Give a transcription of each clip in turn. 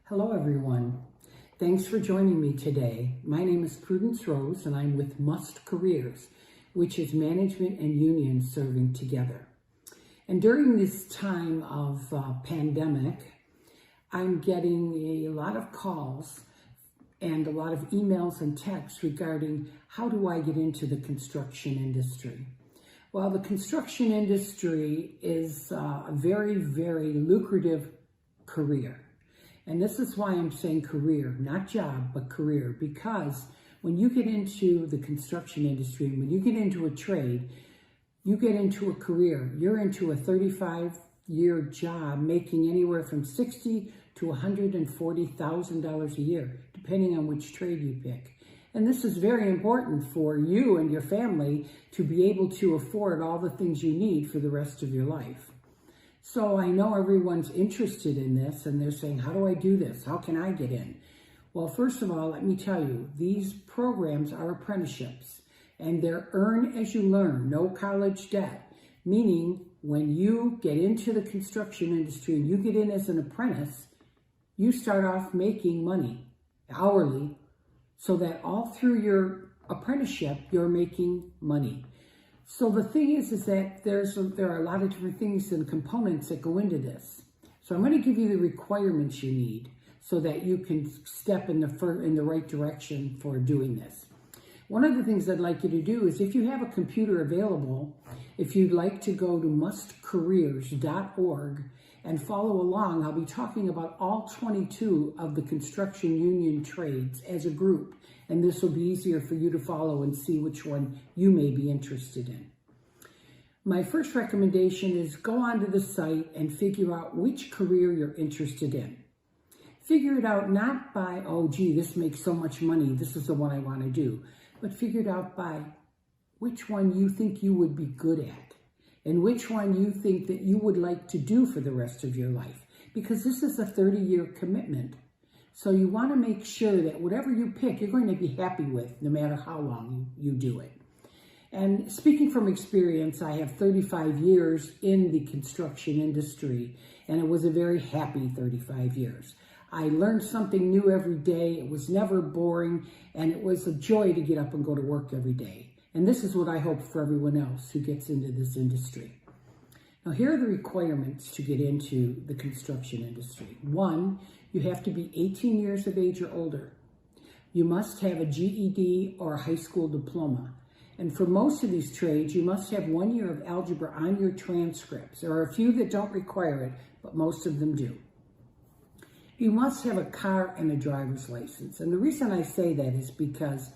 Hello everyone. Thanks for joining me today. My name is Prudence and I'm with Must Careers, which is management and unions serving together. And during this time of pandemic, I'm getting a lot of calls and a lot of emails and texts regarding how do I get into the construction industry. Well, the construction industry is a very, very lucrative career. And this is why I'm saying career, not job, but career, because when you get into the construction industry, when you get into a trade, you get into a career. You're into a 35-year job making anywhere from $60,000 to $140,000 a year, depending on which trade you pick. And this is very important for you and your family to be able to afford all the things you need for the rest of your life. So I know everyone's interested in this and they're saying, how do I do this? How can I get in? Well, first of all, let me tell you, these programs are apprenticeships and they're earn as you learn, no college debt, meaning when you get into the construction industry and you get in as an apprentice, you start off making money hourly so that all through your apprenticeship, you're making money. So the thing is that there are a lot of different things and components that go into this. So I'm going to give you the requirements you need so that you can step in the right direction for doing this. One of the things I'd like you to do is if you have a computer available, if you'd like to go to mustcareers.org and follow along, I'll be talking about all 22 of the construction union trades as a group. And this will be easier for you to follow and see which one you may be interested in. My first recommendation is go onto the site and figure out which career you're interested in. Figure it out not by, oh, gee, this makes so much money, this is the one I want to do, but figure it out by which one you think you would be good at and which one you think that you would like to do for the rest of your life, because this is a 30-year commitment. So you want to make sure that whatever you pick, you're going to be happy with no matter how long you do it. And speaking from experience, I have 35 years in the construction industry, and it was a very happy 35 years. I learned something new every day. It was never boring, and it was a joy to get up and go to work every day. And this is what I hope for everyone else who gets into this industry. Now, here are the requirements to get into the construction industry. 1, you have to be 18 years of age or older. You must have a GED or a high school diploma. And for most of these trades, you must have 1 year of algebra on your transcripts. There are a few that don't require it, but most of them do. You must have a car and a driver's license. And the reason I say that is because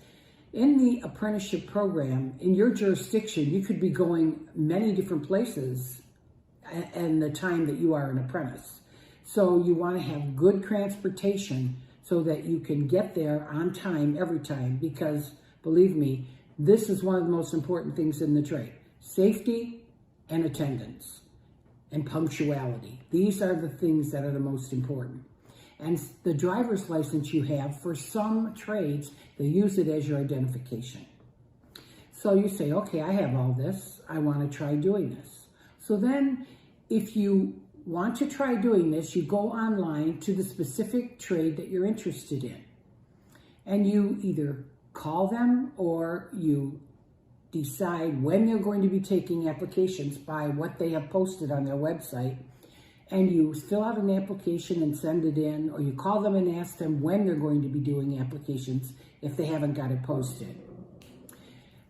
in the apprenticeship program, in your jurisdiction, you could be going many different places in the time that you are an apprentice. So you want to have good transportation so that you can get there on time every time, because believe me, this is one of the most important things in the trade. Safety and attendance and punctuality. These are the things that are the most important. And the driver's license you have, for some trades, they use it as your identification. So you say, okay, I have all this. I want to try doing this. So then if you want to try doing this, you go online to the specific trade that you're interested in. And you either call them or you decide when they're going to be taking applications by what they have posted on their website. And you fill out an application and send it in, or you call them and ask them when they're going to be doing applications if they haven't got it posted.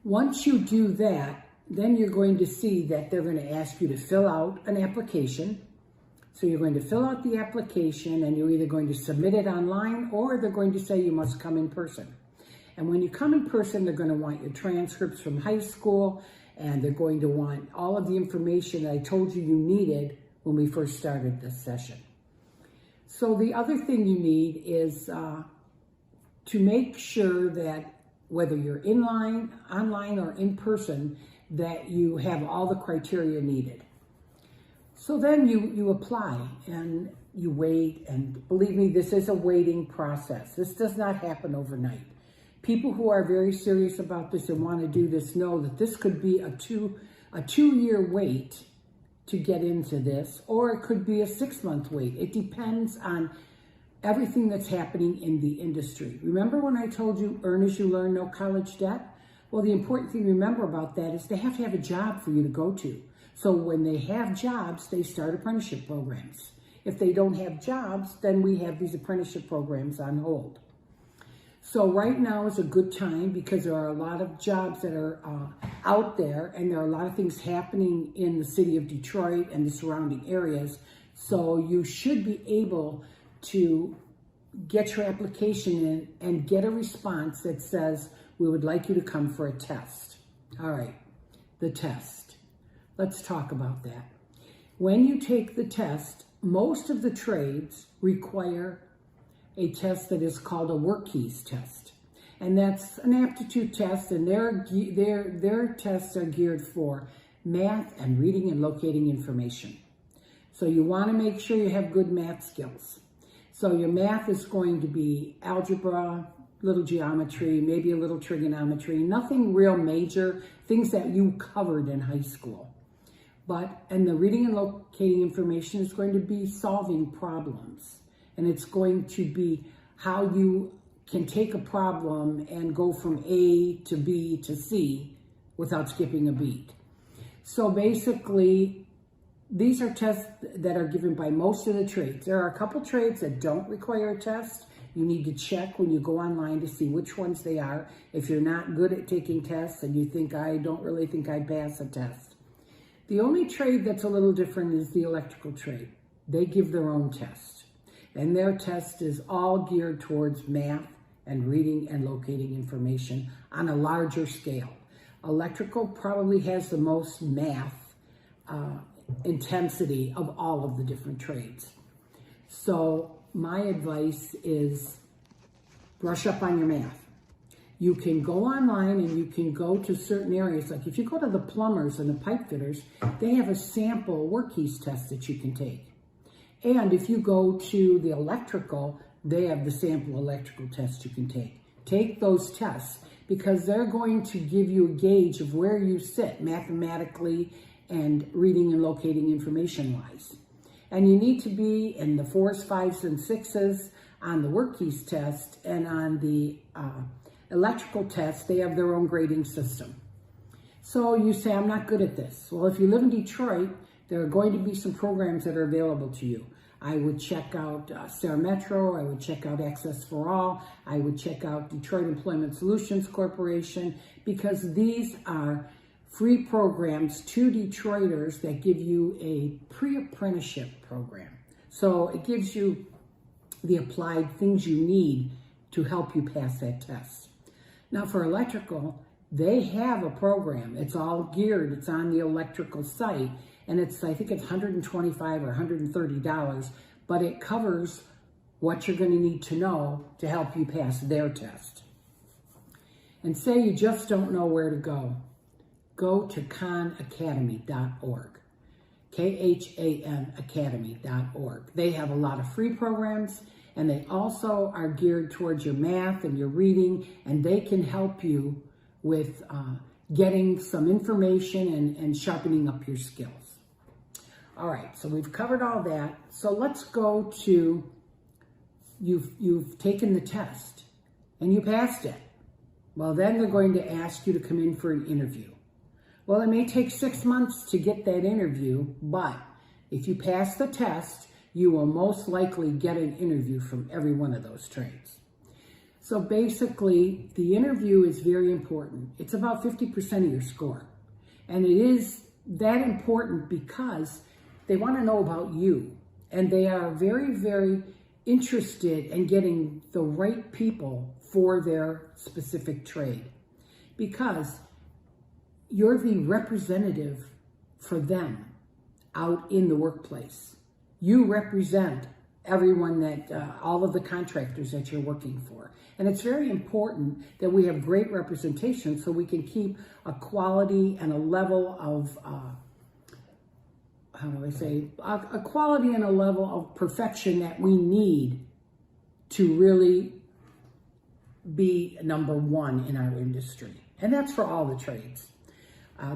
Once you do that, then you're going to see that they're going to ask you to fill out an application. So you're going to fill out the application and you're either going to submit it online or they're going to say you must come in person. And when you come in person, they're going to want your transcripts from high school, and they're going to want all of the information that I told you needed when we first started this session. So the other thing you need is to make sure that whether you're online or in person, that you have all the criteria needed. So then you apply and you wait, and believe me, this is a waiting process. This does not happen overnight. People who are very serious about this and want to do this know that this could be a two-year wait to get into this, or it could be a 6-month wait. It depends on everything that's happening in the industry. Remember when I told you earn as you learn, no college debt? Well, the important thing to remember about that is they have to have a job for you to go to. So when they have jobs, they start apprenticeship programs. If they don't have jobs, then we have these apprenticeship programs on hold. So right now is a good time because there are a lot of jobs that are out there, and there are a lot of things happening in the city of Detroit and the surrounding areas. So you should be able to get your application in and get a response that says, we would like you to come for a test. All right, the test. Let's talk about that. When you take the test, most of the trades require a test that is called a work keys test. And that's an aptitude test, and their tests are geared for math and reading and locating information. So you want to make sure you have good math skills. So your math is going to be algebra, little geometry, maybe a little trigonometry, nothing real major, things that you covered in high school. And the reading and locating information is going to be solving problems. And it's going to be how you can take a problem and go from A to B to C without skipping a beat. So basically, these are tests that are given by most of the trades. There are a couple trades that don't require a test. You need to check when you go online to see which ones they are. If you're not good at taking tests and you think, I don't really think I'd pass a test. The only trade that's a little different is the electrical trade. They give their own test. And their test is all geared towards math and reading and locating information on a larger scale. Electrical probably has the most math intensity of all of the different trades. So my advice is brush up on your math. You can go online and you can go to certain areas. Like if you go to the plumbers and the pipe fitters, they have a sample work keys test that you can take. And if you go to the electrical, they have the sample electrical test you can take. Take those tests because they're going to give you a gauge of where you sit mathematically and reading and locating information wise. And you need to be in the 4s, 5s, and 6s on the work keys test, and on the electrical test, they have their own grading system. So you say, I'm not good at this. Well, if you live in Detroit, there are going to be some programs that are available to you. I would check out Sarah Metro, I would check out Access for All, I would check out Detroit Employment Solutions Corporation, because these are free programs to Detroiters that give you a pre-apprenticeship program. So it gives you the applied things you need to help you pass that test. Now for electrical, they have a program. It's all geared, it's on the electrical site, and I think it's $125 or $130, but it covers what you're going to need to know to help you pass their test. And say you just don't know where to go. Go to khanacademy.org, Khan academy.org. They have a lot of free programs, and they also are geared towards your math and your reading, and they can help you with getting some information and sharpening up your skills. All right, so we've covered all that. So let's go to, you've taken the test and you passed it. Well, then they're going to ask you to come in for an interview. Well, it may take 6 months to get that interview, but if you pass the test, you will most likely get an interview from every one of those trades. So basically, the interview is very important. It's about 50% of your score. And it is that important because they want to know about you. And they are very, very interested in getting the right people for their specific trade. Because you're the representative for them out in the workplace. You represent everyone that, all of the contractors that you're working for. And it's very important that we have great representation so we can keep a quality and a level of, a quality and a level of perfection that we need to really be number one in our industry. And that's for all the trades.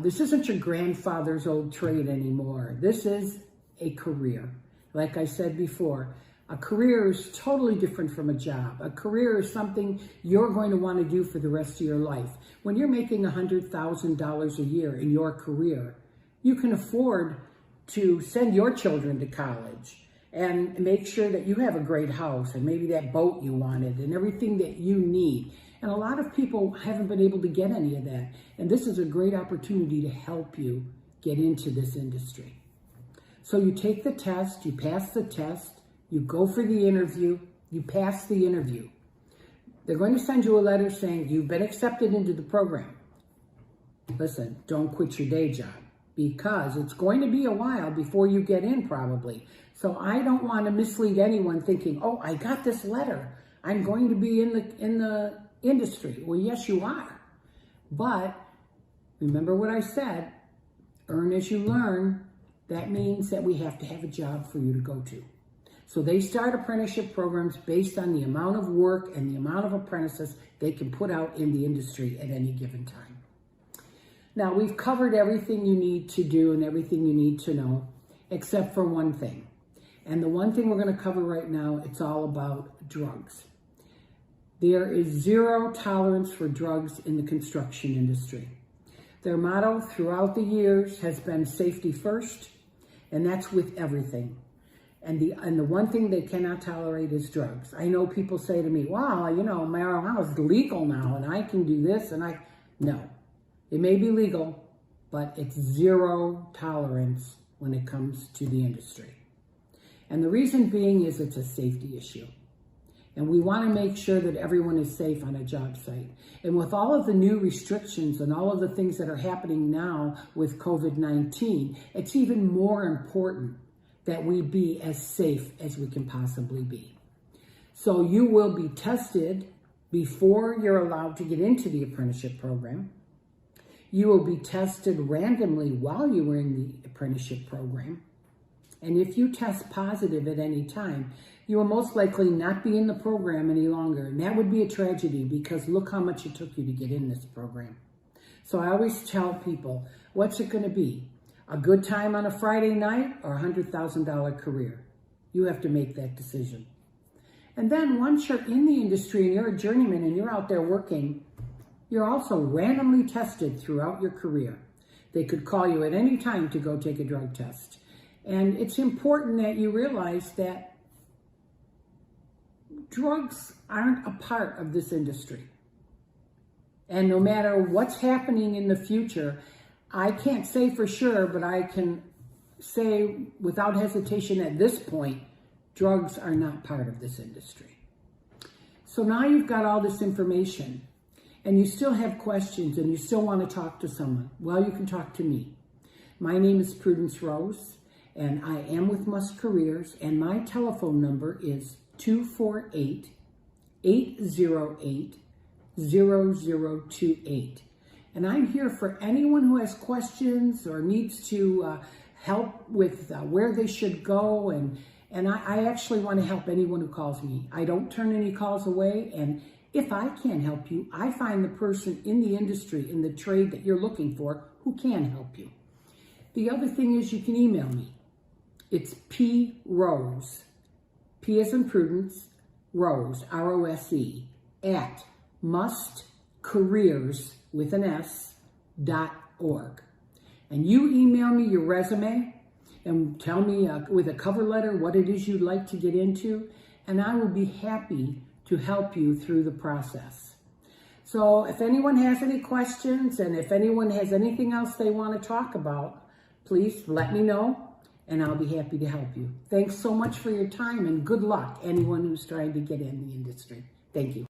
This isn't your grandfather's old trade anymore. This is a career. Like I said before, A career is totally different from a job. A career is something you're going to want to do for the rest of your life. When you're making $100,000 a year in your career, you can afford to send your children to college and make sure that you have a great house and maybe that boat you wanted and everything that you need. And a lot of people haven't been able to get any of that. And this is a great opportunity to help you get into this industry. So you take the test, you pass the test, you go for the interview, you pass the interview. They're going to send you a letter saying you've been accepted into the program. Listen, don't quit your day job because it's going to be a while before you get in probably. So I don't want to mislead anyone thinking, oh, I got this letter. I'm going to be in the industry. Well, yes, you are. But remember what I said, earn as you learn. That means that we have to have a job for you to go to. So they start apprenticeship programs based on the amount of work and the amount of apprentices they can put out in the industry at any given time. Now, we've covered everything you need to do and everything you need to know, except for one thing. And the one thing we're going to cover right now, it's all about drugs. There is zero tolerance for drugs in the construction industry. Their motto throughout the years has been safety first, and that's with everything. And the one thing they cannot tolerate is drugs. I know people say to me, wow, you know, marijuana is legal now, and I can do this, no. It may be legal, but it's zero tolerance when it comes to the industry. And the reason being is it's a safety issue. And we want to make sure that everyone is safe on a job site. And with all of the new restrictions and all of the things that are happening now with COVID-19, it's even more important that we be as safe as we can possibly be. So you will be tested before you're allowed to get into the apprenticeship program. You will be tested randomly while you are in the apprenticeship program. And if you test positive at any time, you will most likely not be in the program any longer. And that would be a tragedy because look how much it took you to get in this program. So I always tell people, what's it going to be? A good time on a Friday night or a $100,000 career? You have to make that decision. And then once you're in the industry and you're a journeyman and you're out there working, you're also randomly tested throughout your career. They could call you at any time to go take a drug test. And it's important that you realize that drugs aren't a part of this industry. And no matter what's happening in the future, I can't say for sure, but I can say without hesitation at this point, drugs are not part of this industry. So now you've got all this information and you still have questions and you still want to talk to someone. Well, you can talk to me. My name is Prudence Rose and I am with Must Careers and my telephone number is 248-808-0028. And I'm here for anyone who has questions or needs to help with where they should go. And I actually want to help anyone who calls me. I don't turn any calls away. And if I can't help you, I find the person in the industry, in the trade that you're looking for, who can help you. The other thing is you can email me. It's prose, P as in Prudence, Rose, R-O-S-E, at mustcareers, with an S.org. And you email me your resume and tell me with a cover letter what it is you'd like to get into, and I will be happy to help you through the process. So if anyone has any questions and if anyone has anything else they want to talk about, please let me know and I'll be happy to help you. Thanks so much for your time and good luck anyone who's trying to get in the industry. Thank you.